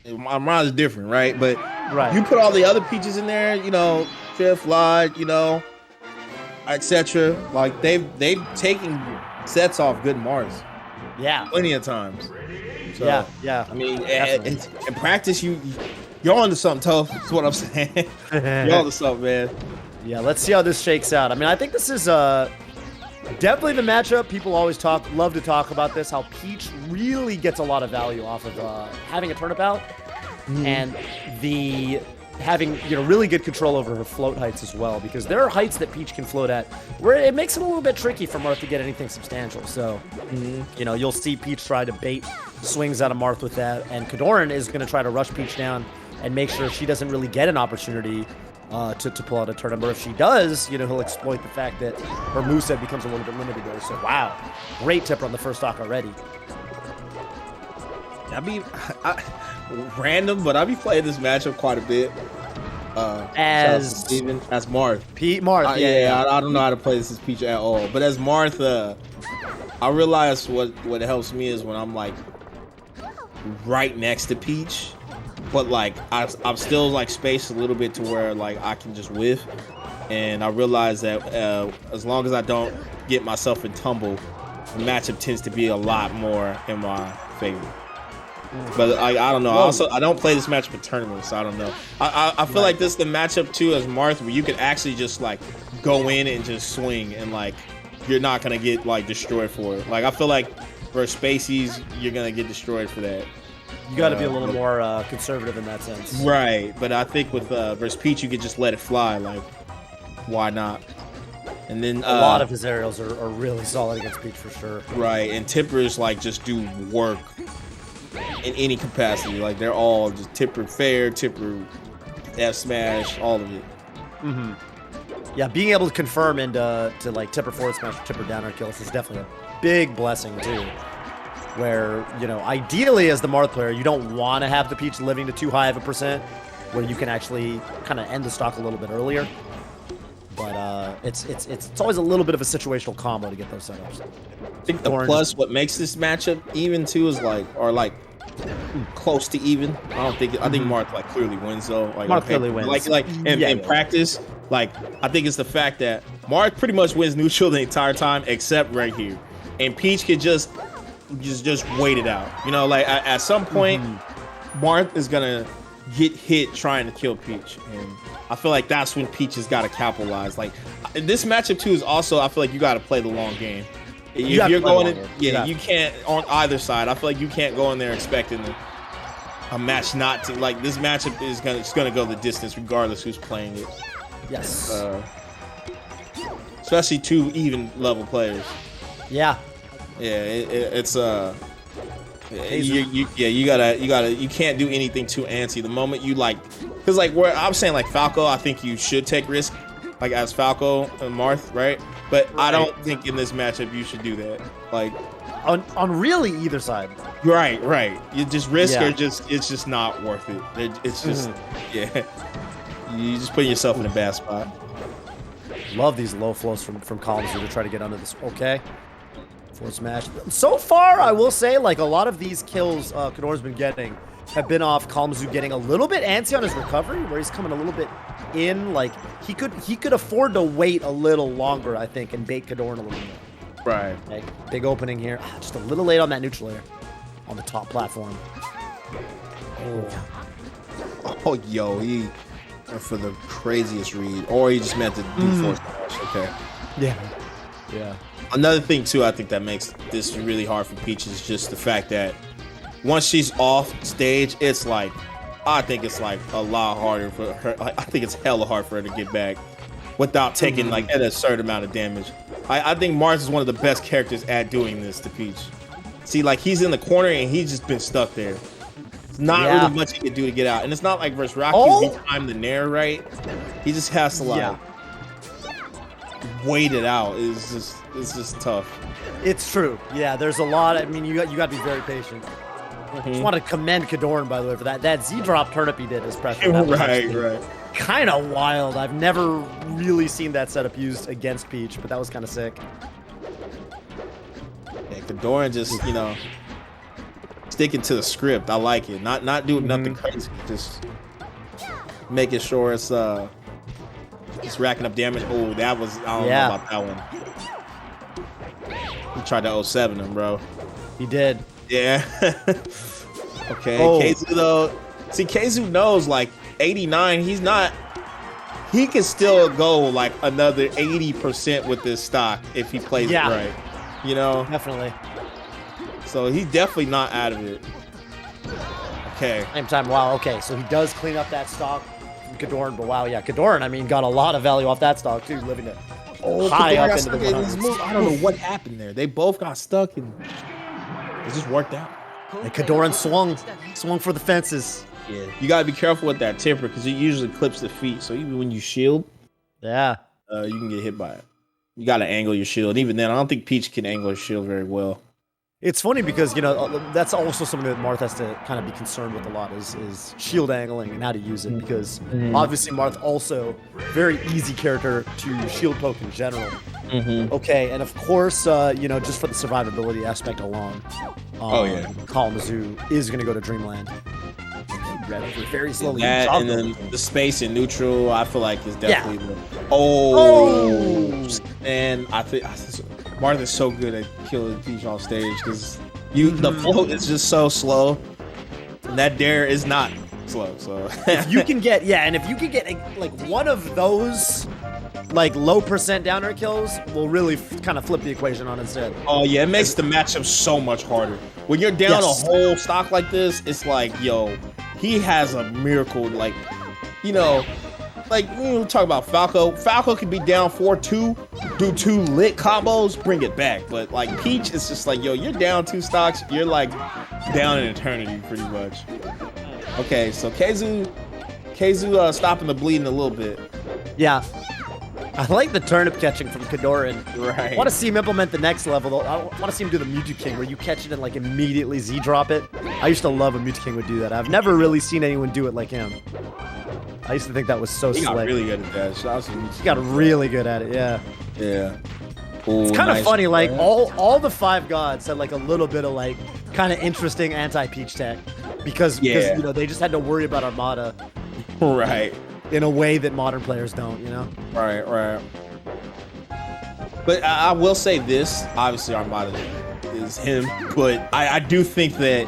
Marth is different, right? But Right. you put all the other peaches in there, you know, Fifth Flood, you know, etc. Like they've taken sets off good Marths Yeah. plenty of times. So, Yeah. I mean, Definitely. in practice, you're on to something tough. That's what I'm saying. You're on to something, man. Yeah, let's see how this shakes out. I mean, I think this is definitely the matchup. People always love to talk about this, how Peach really gets a lot of value off of having a turnip out and having, you know, really good control over her float heights as well, because there are heights that Peach can float at where it makes it a little bit tricky for Marth to get anything substantial. So, you know, you'll see Peach try to bait swings out of Marth with that, and KoDoRiN is going to try to rush Peach down and make sure she doesn't really get an opportunity to pull out a turnip. Or if she does, you know, he'll exploit the fact that her moveset becomes a little bit limited there. So, wow, great tipper on the first stock already. I mean, random, but I'll be playing this matchup quite a bit. As Marth. Marth, yeah. I don't know how to play this as Peach at all. But as Marth, I realize what helps me is when I'm like right next to Peach, but like I'm still like spaced a little bit to where like I can just whiff. And I realize that as long as I don't get myself in tumble, the matchup tends to be a lot more in my favor. But I don't know. I don't play this matchup in tournaments, so I don't know. I feel like this is the matchup too as Marth, where you could actually just like go in and just swing, and like you're not gonna get like destroyed for it. Like I feel like for Spaceys, you're gonna get destroyed for that. You got to be a little more conservative in that sense, right? But I think with versus Peach, you could just let it fly. Like, why not? And then a lot of his aerials are really solid against Peach for sure. Right, and tippers like just do work in any capacity. Like they're all just tipper fair, tipper F smash, all of it. Yeah, being able to confirm and to like tipper forward smash or tipper down air kills is definitely a big blessing too. Where, you know, ideally as the Marth player, you don't want to have the Peach living to too high of a percent, where you can actually kind of end the stock a little bit earlier. But it's always a little bit of a situational combo to get those setups. I think the plus, what makes this matchup even too, is like close to even. I think Marth like clearly wins though. Like Marth clearly wins. In practice, like I think it's the fact that Marth pretty much wins neutral the entire time except right here, and Peach could just wait it out. You know, like at some point, Marth is gonna get hit trying to kill Peach, and I feel like that's when Peach has got to capitalize. Like this matchup too is also, I feel like you got to play the long game. If you're going in, you can't on either side. I feel like you can't go in there expecting a match not to, like, this matchup is gonna go the distance regardless who's playing it. Yes. Especially two even level players. Yeah. Yeah, you can't do anything too antsy. The moment you like, because like where I'm saying like Falco, I think you should take risk, like as Falco and Marth, right? But I don't think in this matchup you should do that. Like on really either side. Right. You just risk or it's just not worth it. It's just you just put yourself in a bad spot. Love these low flows from Kalamazhu to try to get under this. Okay. Forward smash. So far, I will say, like, a lot of these kills KoDoRiN's been getting have been off Kalamazhu getting a little bit antsy on his recovery, where he's coming a little bit in. Like, he could afford to wait a little longer, I think, and bait KoDoRiN a little more. Right. Okay, big opening here. Just a little late on that neutral air on the top platform. Oh, yo, he went for the craziest read. Or he just meant to do forward smash. Okay. Yeah. Another thing, too, I think that makes this really hard for Peach is just the fact that once she's off stage, it's like, I think it's like a lot harder for her. I think it's hella hard for her to get back without taking like a certain amount of damage. I think Marth is one of the best characters at doing this to Peach. See, like, he's in the corner and he's just been stuck there. It's not really much he can do to get out. And it's not like versus Rocky, he timed the nair right. He just has to like wait it out. It's just tough. It's true. Yeah, there's a lot. I mean, you got to be very patient. Just want to commend KoDoRiN, by the way, for that Z drop turnip he did as pressure. Right. Kind of wild. I've never really seen that setup used against Peach, but that was kind of sick. Yeah, KoDoRiN just, sticking to the script. I like it. Not doing nothing crazy. Just making sure it's racking up damage. Oh, that was, I don't know about that one. He tried to 07 him, bro. He did. Yeah. Okay. Keizu though. See, Keizu knows like 89. He can still go like another 80% with this stock if he plays it right. You know? Definitely. So he's definitely not out of it. Okay. Same time, wow, okay, so he does clean up that stock from KoDoRiN, but wow, yeah, KoDoRiN, I mean, got a lot of value off that stock too, living it high up into the 100s. I don't know what happened there. They both got stuck and it just worked out. And KoDoRiN swung for the fences. Yeah, you gotta be careful with that temper because it usually clips the feet. So even when you shield, you can get hit by it. You gotta angle your shield. And even then, I don't think Peach can angle her shield very well. It's funny because, you know, that's also something that Marth has to kind of be concerned with a lot is shield angling and how to use it, because obviously Marth also very easy character to shield poke in general. Okay, and of course, you know, just for the survivability aspect alone, Kalamazhu is going to go to Dreamland. Very slowly. That, and then the space in neutral, I feel like is definitely and I think Marth is so good at killing Peach off stage because the float is just so slow, and that dare is not slow. So if you can get and if you can get like one of those like low percent down air kills, will really kind of flip the equation on its head. Oh yeah, it makes the matchup so much harder. When you're down a whole stock like this, it's like, yo, he has a miracle, like, you know, like we talk about Falco. Falco could be down 4-2, do 2 lit combos, bring it back. But like Peach, it's just like, yo, you're down 2 stocks, you're like down in eternity pretty much. Okay, so Keizu stopping the bleeding a little bit. Yeah. I like the turnip catching from KoDoRiN. Right. I want to see him implement the next level, though. I want to see him do the Mewtwo King, where you catch it and like immediately Z-drop it. I used to love when Mewtwo King would do that. I've never really seen anyone do it like him. I used to think that was so slick. He got really good at that. He got really good at it, yeah. Yeah. Ooh, it's kind of funny, like all the 5 gods had like a little bit of like kind of interesting anti-Peach tech because you know they just had to worry about Armada. Right. In a way that modern players don't, you know? Right. But I will say this, obviously Armada is him, but I do think that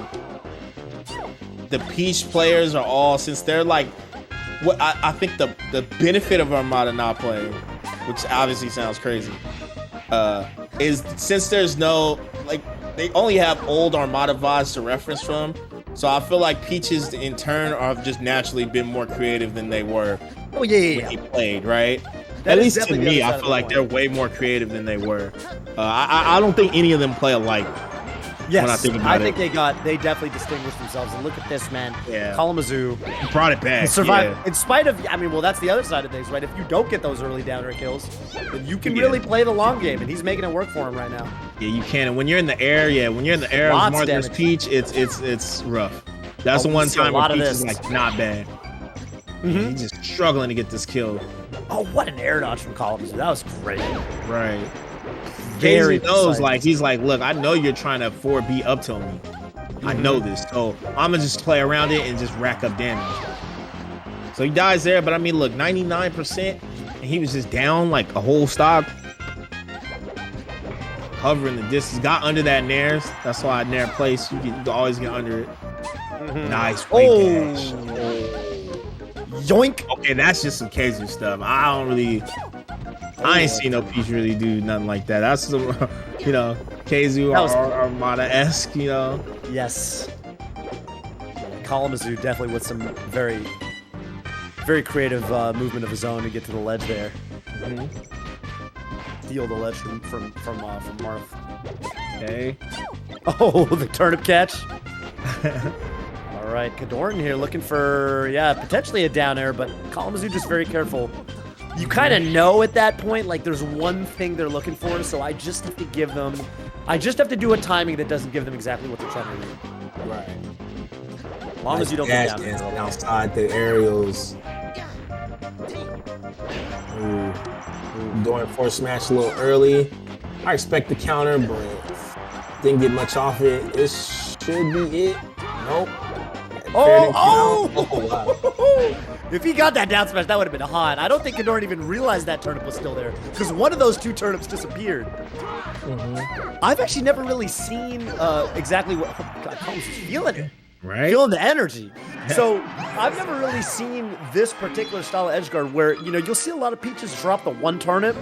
the Peach players are all, since they're like, what I think the benefit of Armada not playing, which obviously sounds crazy, is since there's no, like, they only have old Armada VODs to reference from. So I feel like Peaches, in turn, have just naturally been more creative than they were when he played, right? At least to me, I feel like they're way more creative than they were. I don't think any of them play alike. Yes, when I think about it. They definitely distinguished themselves. And look at this, man. Yeah. Kalamazhu brought it back. Survived in spite of, I mean, well, that's the other side of things, right? If you don't get those early down air kills, then you can really play the long game, and he's making it work for him right now. Yeah, you can. And when you're in the air, with Martha's Peach, it's rough. That's the one time where Peach is like not bad. He's just struggling to get this kill. Oh, what an air dodge from Kalamazhu. That was great. Right. Very knows, like, he's like, look, I know you're trying to 4B up to me. I know this, so I'm gonna just play around it and just rack up damage. So he dies there, but I mean, look, 99%, and he was just down like a whole stock. Covering the distance, got under that Nair's. That's why Nair place, you can always get under it. Nice wave dash. Yoink. Okay, that's just some Keizu stuff. I ain't seen no Peach really do nothing like that. That's some, you know, Keizu Armada-esque, you know. Yes. Kalamazhu definitely with some very, very creative movement of his own to get to the ledge there. Steal the ledge from Marth. Okay. Oh, the turnip catch. All right, KoDoRiN here looking for, potentially a down air, but Kalamazhu just very careful. You kind of know at that point, like, there's one thing they're looking for, so I just have to give them, I just have to do a timing that doesn't give them exactly what they're trying to do. Right. As long as you don't get down outside the aerials. Doing force smash a little early. I expect the counter, but didn't get much off it. It should be it. Nope. Oh! If he got that down smash, that would have been hot. I don't think KoDoRiN even realized that turnip was still there because one of those two turnips disappeared. I've actually never really seen exactly what Kalamazhu's feeling it. Right? Feeling the energy. So I've never really seen this particular style of edge guard where, you know, you'll see a lot of Peaches drop the one turnip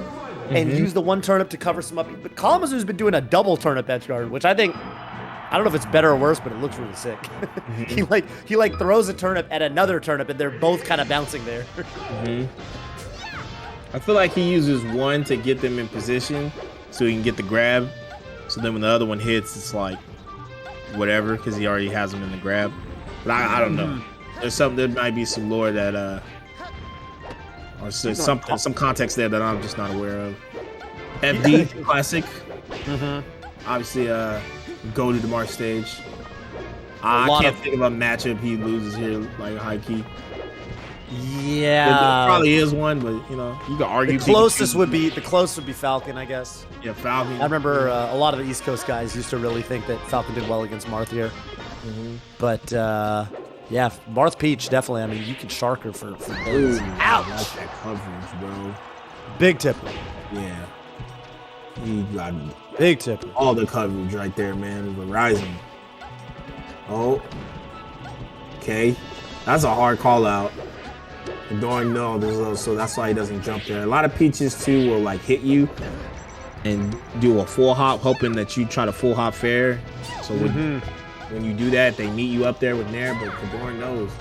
and use the one turnip to cover some up. But Kalamazhu's been doing a double turnip edge guard, which I think, I don't know if it's better or worse, but it looks really sick. he throws a turnip at another turnip and they're both kind of bouncing there. I feel like he uses one to get them in position so he can get the grab. So then when the other one hits, it's like, whatever, because he already has them in the grab. But I don't know. There might be some lore that or some context there that I'm just not aware of. FD classic. Obviously go to the Marth stage. I can't think of a matchup he loses here like high key. Yeah, there probably is one, but you know, you can argue. The closest would be Falcon, I guess. Yeah, Falcon. I remember a lot of the East Coast guys used to really think that Falcon did well against Marth here. But yeah, Marth Peach definitely. I mean, you can shark her for days. Ouch! I like that coverage, bro. Big tip. Yeah. He got Big tip. all the coverage right there, man. Verizon. Oh. Okay. That's a hard call out. KoDoRiN knows, so that's why he doesn't jump there. A lot of Peaches too will like hit you and do a full hop, hoping that you try to full hop fair. So when you do that, they meet you up there with Nair, but KoDoRiN knows.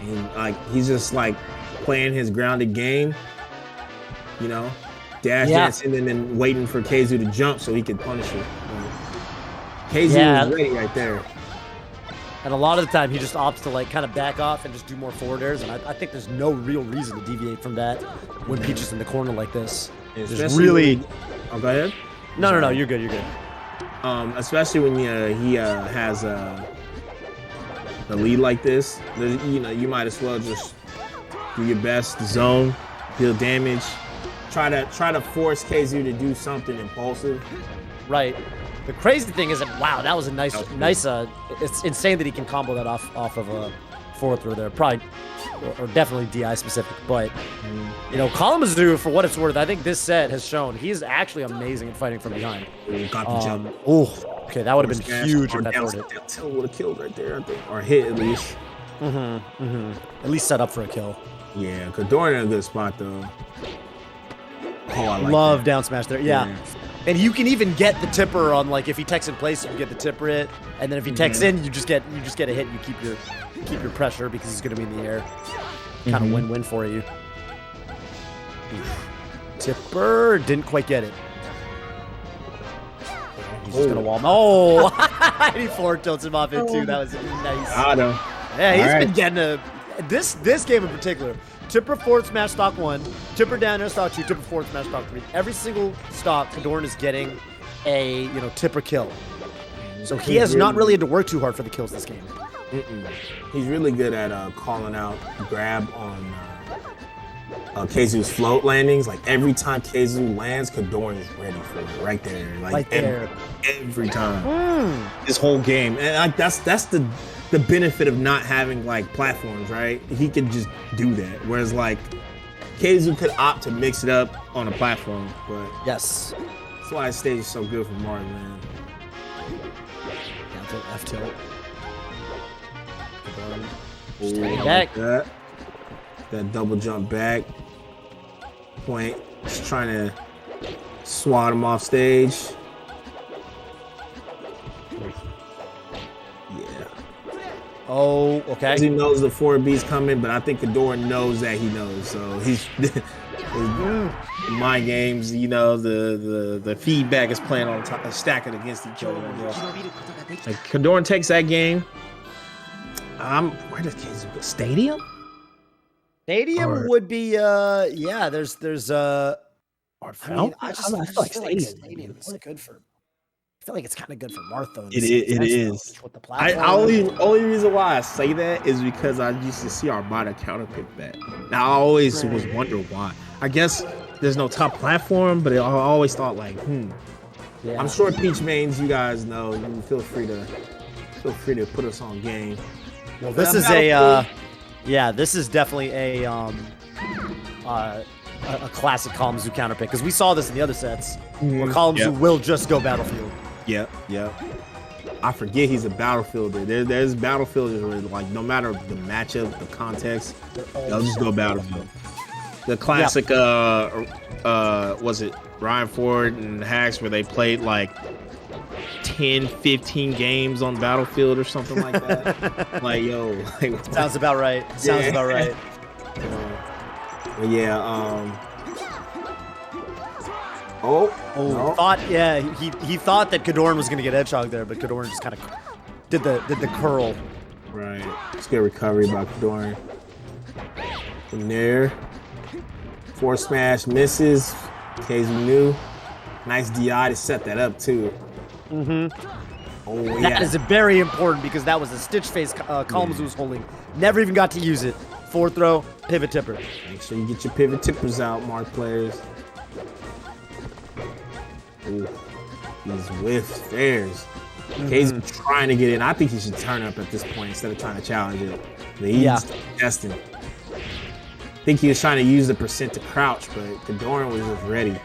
And like he's just like playing his grounded game, you know, dancing and then waiting for Keizu to jump so he could punish it. Keizu is ready right there. And a lot of the time, he just opts to like kind of back off and just do more forward airs. And I think there's no real reason to deviate from that when Peach is in the corner like this. There's really. Oh, go ahead. No, you're good. You're good. Especially when he has a lead like this, you know, you might as well just do your best to zone, deal damage, try to force Keizu to do something impulsive. Right. The crazy thing is that, wow, that was a nice. It's insane that he can combo that off of a forward throw there. Probably, or definitely DI specific. But, you know, Kalamazhu, for what it's worth, I think this set has shown he's actually amazing at fighting from behind. Got the jump. Oh, okay, that would have been huge if that throw hit. That tilt would have killed right there, I think. Or hit, at least. At least set up for a kill. Yeah, KoDoRiN in a good spot, though. Oh, I like Love that. down smash there. Yeah. And you can even get the tipper on, like, if he techs in place, you can get the tipper hit, and then if he techs in, you just get a hit and you keep your pressure because he's going to be in the air. Kind of win-win for you. Tipper didn't quite get it. He's just gonna wall him. Oh, he forward tilts him off it too. That was nice. I know. Yeah, he's been getting this game in particular. Tipper forward smash stock 1, tipper down air stock 2, tipper forward smash stock 3. Every single stock, KoDoRiN is getting a tipper kill. So he has not really had to work too hard for the kills this game. He's really good at calling out grab on Keizu's float landings. Like every time Keizu lands, KoDoRiN is ready for it right there. Like right there. Every time. This whole game. And like that's the benefit of not having like platforms, right? He could just do that. Whereas like Keizu could opt to mix it up on a platform, but yes, that's why this stage is so good for Marth, man. Down tilt, F tilt. Ooh, back. Like that double jump back. Point. Just trying to swat him off stage. Oh, okay. He knows the 4B's coming, but I think KoDoRiN knows that he knows. So he's mind games, you know, the feedback is playing on top, stacking against each other. Like KoDoRiN takes that game. Where does Keizu go? Stadium? Stadium would be yeah, there's or I mean, I feel like Stadium is good for. I feel like it's kind of good for Marth though. It is. With the platform. Only reason why I say that is because I used to see Armada counterpick that. Now I always was wonder why. I guess there's no top platform, but I always thought like, Yeah. I'm sure Peach mains, you guys know. You feel free to put us on game. Well, this is this is definitely a classic Kalamazhu counter pick because we saw this in the other sets where Kalamazhu will just go Battlefield. Yep. I forget he's a battlefielder. There's battlefielders where like no matter the matchup, the context, they'll just go Battlefield. The classic was it Ryan Ford and Hacks where they played like 10, 15 games on Battlefield or something like that. Like, yo. Like, sounds about right. Sounds about right. But yeah, no. He thought that KoDoRiN was gonna get Edgehog there, but KoDoRiN just kind of did the curl. Right. Let's get recovery by KoDoRiN. From there. Force smash misses. KZ knew. Nice DI to set that up too. Oh yeah. That is very important because that was a stitch face Kalamazhu was holding. Never even got to use it. Forward throw, pivot tipper. Make sure you get your pivot tippers out, Marth players. Ooh, he's whiffed theirs. KZ trying to get in. I think he should turn up at this point instead of trying to challenge it. But he's testing. I think he was trying to use the percent to crouch, but KoDoRiN was just ready.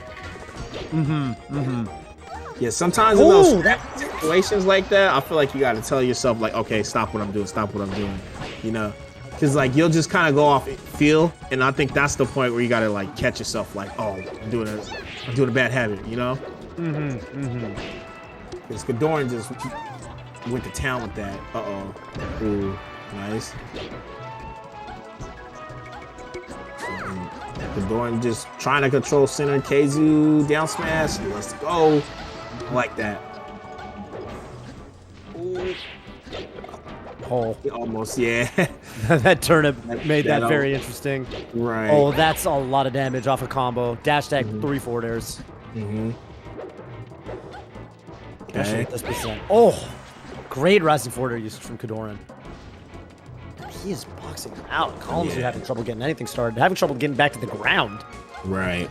Yeah, sometimes in those situations like that, I feel like you got to tell yourself, like, okay, stop what I'm doing, you know? Because, like, you'll just kind of go off feel, and I think that's the point where you got to, like, catch yourself, like, oh, I'm doing a bad habit, you know? Because KoDoRiN just went to town with that. Ooh, nice. KoDoRiN just trying to control center. KZ down smash. Let's go. I like that. Ooh. Oh, almost, yeah. that turnip made that very interesting. Right. Oh, that's a lot of damage off a combo. Dash tag 3 forward airs. Okay. This percent. Oh, great rising forward air usage from KoDoRiN. He is boxing out. Kalamazhu having trouble getting anything started. Having trouble getting back to the ground. Right.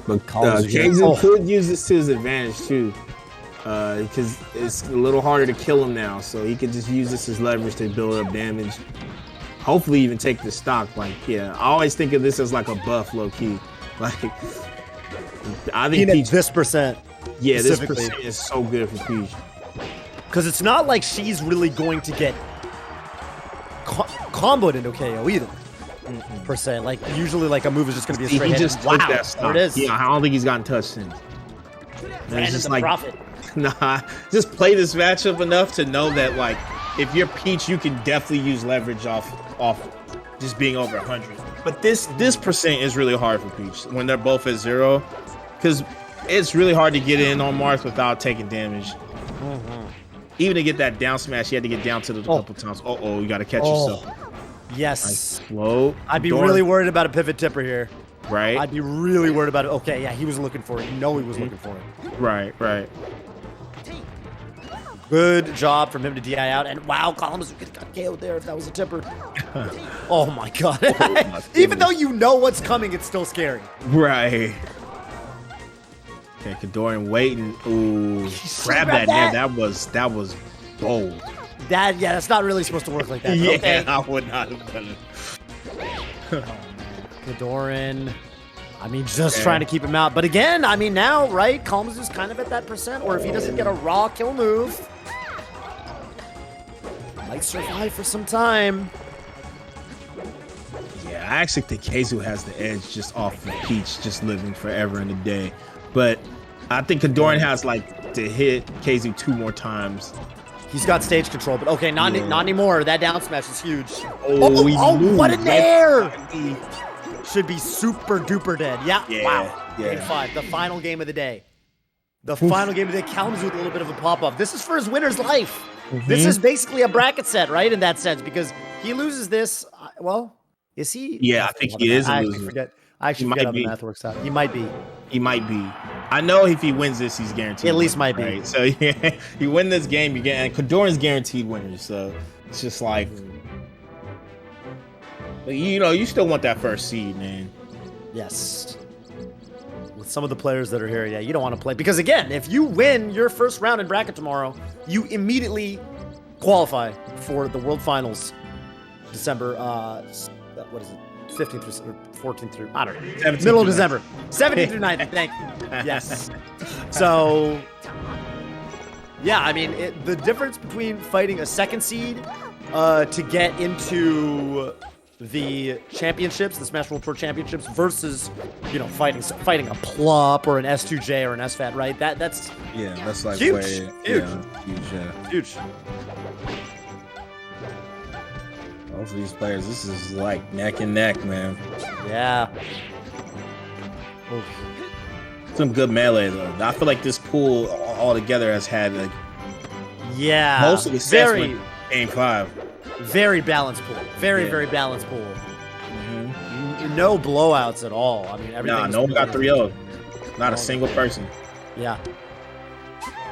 But KZ could use this to his advantage too. Because it's a little harder to kill him now. So he could just use this as leverage to build up damage. Hopefully even take the stock. Like, yeah, I always think of this as like a buff low key. Like, I think Peach, this percent. Yeah, this percent is so good for Peach. Because it's not like she's really going to get comboed into KO either. Per se, like usually, like a move is just going to be a straight hit. Just took that stock. There it is. Yeah, I don't think he's gotten touched since. It's just like, nah, just play this matchup enough to know that, like, if you're Peach, you can definitely use leverage off just being over 100. But this percent is really hard for Peach when they're both at 0, because it's really hard to get in on Marth without taking damage. Even to get that down smash, you had to get down to it a couple times. You got to catch yourself. Yes. Nice. Slow. I'd be really worried about a pivot tipper here. Right. I'd be really worried about it. Okay, yeah, he was looking for it. You know he was looking for it. Right. Good job from him to DI out. And wow, Kalamazhu could have got KO'd there if that was a tipper. Oh my god. Even though you know what's coming, it's still scary. Right. Okay, KoDoRiN waiting. Ooh, grab that. Man, that was bold. That's not really supposed to work like that. Yeah, okay. I would not have done it. Oh, man. KoDoRiN, I mean, just trying to keep him out. But again, I mean, now, right, Kalamazhu's kind of at that percent, or if he doesn't get a raw kill move, might survive for some time. Yeah, I actually think KZ has the edge just off of Peach just living forever in a day. But I think KoDoRiN has, like, to hit KZ 2 more times. He's got stage control, but okay, not anymore. That down smash is huge. Oh, what an air! Should be super duper dead. Yeah. Wow. Yeah. Game 5, the final game of the day. The final game of the day. Kalamazhu with a little bit of a pop-off. This is for his winner's life. This is basically a bracket set, right? In that sense, because he loses this. Well, is he? Yeah, I think he is. I actually forget how the math works out. He might be. I know if he wins this, he's guaranteed. At least winner, might be. Right? So yeah, you win this game, you get, and KoDoRiN's guaranteed winners. So it's just like, you know, you still want that first seed, man. Yes. with some of the players that are here, yeah, you don't want to play. Because again, if you win your first round in bracket tomorrow, you immediately qualify for the World Finals December, what is it? 15th through 14th through, I don't know. Middle of December. 17th through 9th, thank you. Yes. So, yeah, I mean, the difference between fighting a second seed to get into the championships, the Smash World Tour Championships, versus, you know, fighting a Plup or an S2J or an SFAT, right? That's like huge. Way, Huge. Huge. Both of these players, this is like neck and neck, man. Yeah. Oof. Some good melee though. I feel like this pool altogether has had like most of the sets went game 5. Very balanced pool. Very balanced pool. No blowouts at all. I mean, everything. No one got 3-0. Not a single person. Yeah.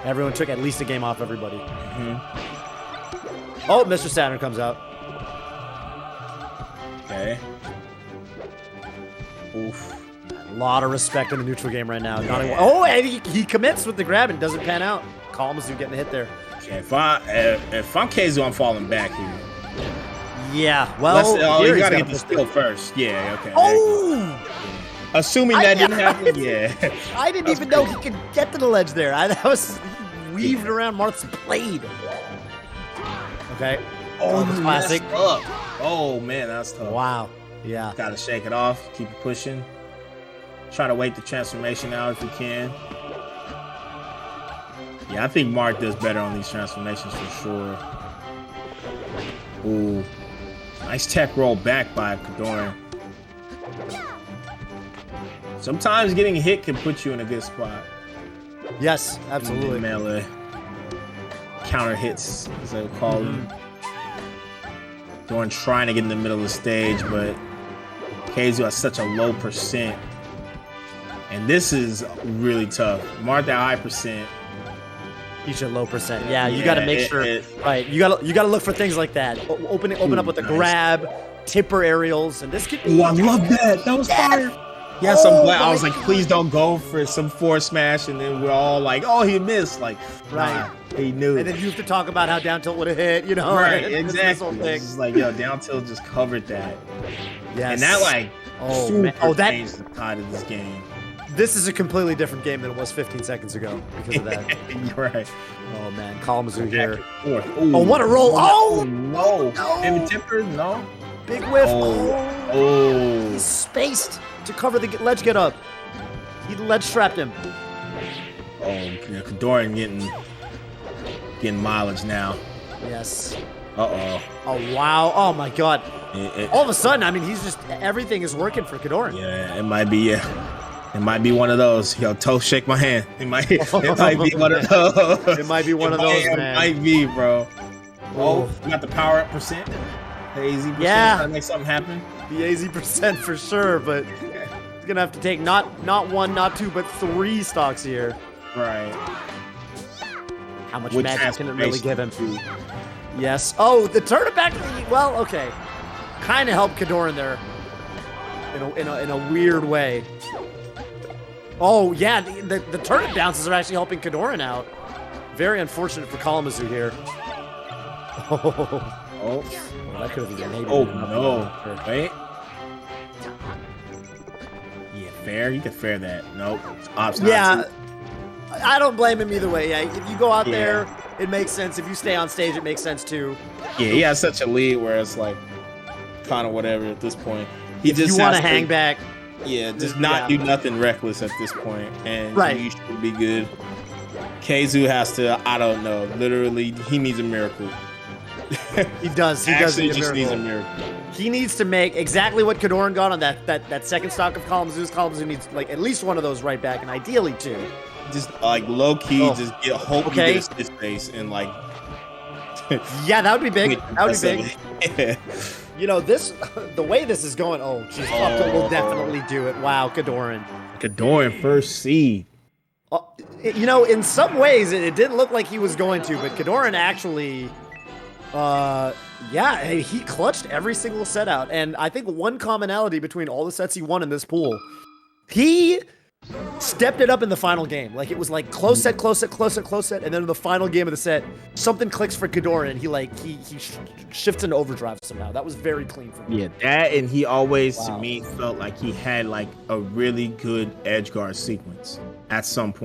Everyone took at least a game off everybody. Oh, Mr. Saturn comes out. Okay. Oof. A lot of respect in the neutral game right now. Oh, and he commits with the grab and doesn't pan out. Kalamazhu getting a hit there. Okay, if I'm KZ, I'm falling back here. Yeah, well, you gotta get the skill first. Yeah, okay. Oh! Assuming that didn't happen, yeah. I didn't even know he could get to the ledge there. That was weaved around Marth's blade. Okay. Oh, the classic. Oh, man, that's tough. Wow. Yeah. Gotta shake it off. Keep it pushing. Try to wait the transformation out if you can. Yeah, I think Marth does better on these transformations for sure. Ooh. Nice tech roll back by KoDoRiN. Sometimes getting hit can put you in a good spot. Yes, absolutely. Melee. Counter hits, as they would call them. KoDoRiN trying to get in the middle of the stage, but KZ has such a low percent. And this is really tough. Marth at high percent. Each at low percent. Yeah, you got to make sure. Right, you got to look for things like that. Open up with a grab, tipper aerials, and this could be. Oh, I love that. That was fire. Yes, I'm glad. I was like, please don't go for some forward smash, and then we're all like, oh, he missed. Like, right, he knew. And then you have to talk about how down tilt would have hit. You know, right? Exactly. It's like, yo, down tilt just covered that. Yes. And that like, that changed the tide of this game. This is a completely different game than it was 15 seconds ago because of that. You're right. Oh man, Kalamazhu here. Oh, what a roll! Oh no! Maybe tipper? No. Big whiff. Oh. He's spaced to cover the ledge get up. He ledge trapped him. Oh, yeah, KoDoRiN getting mileage now. Yes. Uh-oh. Oh, wow. Oh, my God. All of a sudden, I mean, everything is working for KoDoRiN. Yeah, it might be, It might be one of those. Yo, Toe, shake my hand. It might be one of those. It might be one of those, man. It might be, bro. Oh, you got the power up percent? The AZ percent? Yeah. Trying to make something happen? The AZ percent for sure, but he's going to have to take not one, not two, but 3 stocks here. Right. How much magic can it really give him? Yes. Oh, the turn it back. Well, okay. Kind of helped KoDoRiN there in a weird way. Oh, yeah. The turn bounces are actually helping KoDoRiN out. Very unfortunate for Kalamazhu here. Oh. Well, that could have been maybe. Oh, no. Wait. Yeah, fair. You could fair that. Nope. Yeah. I don't blame him either way. Yeah, if you go out there, it makes sense. If you stay on stage, it makes sense too. Yeah, he has such a lead where it's like kind of whatever at this point. If you want to hang back. Yeah, just not do nothing reckless at this point, and you should be good. KZ has to, I don't know, literally, he needs a miracle. He does. He actually does just needs a miracle. He needs to make exactly what KoDoRiN got on that second stock of Kalamazhu's. Kalamazhu needs like at least one of those right back, and ideally 2. Just like low key, just hope he gets his face and like. Yeah, that would be big. That would be big. Yeah. You know, the way this is going, geez, up tilt will definitely do it. Wow, KoDoRiN. KoDoRiN first seed. You know, in some ways, it didn't look like he was going to, but KoDoRiN actually, he clutched every single set out. And I think one commonality between all the sets he won in this pool, he stepped it up in the final game. Like it was like close set, and then in the final game of the set, something clicks for KoDoRiN. He shifts into overdrive somehow. That was very clean for me. Yeah, that, and he always to me felt like he had like a really good edge guard sequence at some point.